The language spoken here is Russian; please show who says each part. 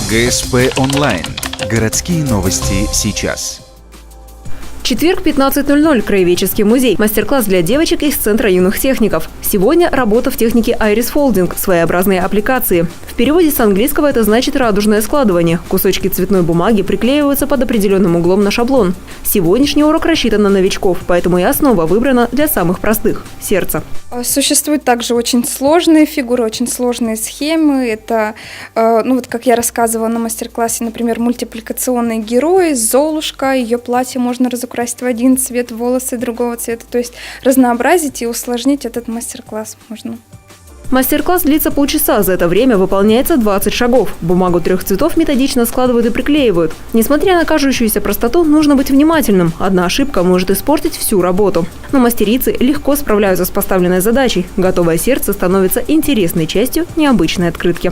Speaker 1: ГСП онлайн. Городские новости сейчас.
Speaker 2: Четверг, 15:00. Краеведческий музей. Мастер-класс для девочек из Центра юных техников. Сегодня работа в технике Iris Folding – своеобразные аппликации. В переводе с английского это значит радужное складывание. Кусочки цветной бумаги приклеиваются под определенным углом на шаблон. Сегодняшний урок рассчитан на новичков, поэтому и основа выбрана для самых простых – сердца.
Speaker 3: Существуют также очень сложные фигуры, очень сложные схемы. Это, как я рассказывала на мастер-классе, например, мультипликационные герои, Золушка, ее платье можно разукрасить в один цвет, волосы другого цвета. То есть разнообразить и усложнить этот мастер-класс можно.
Speaker 2: Мастер-класс длится полчаса. За это время выполняется 20 шагов. Бумагу 3 цветов методично складывают и приклеивают. Несмотря на кажущуюся простоту, нужно быть внимательным. Одна ошибка может испортить всю работу. Но мастерицы легко справляются с поставленной задачей. Готовое сердце становится интересной частью необычной открытки.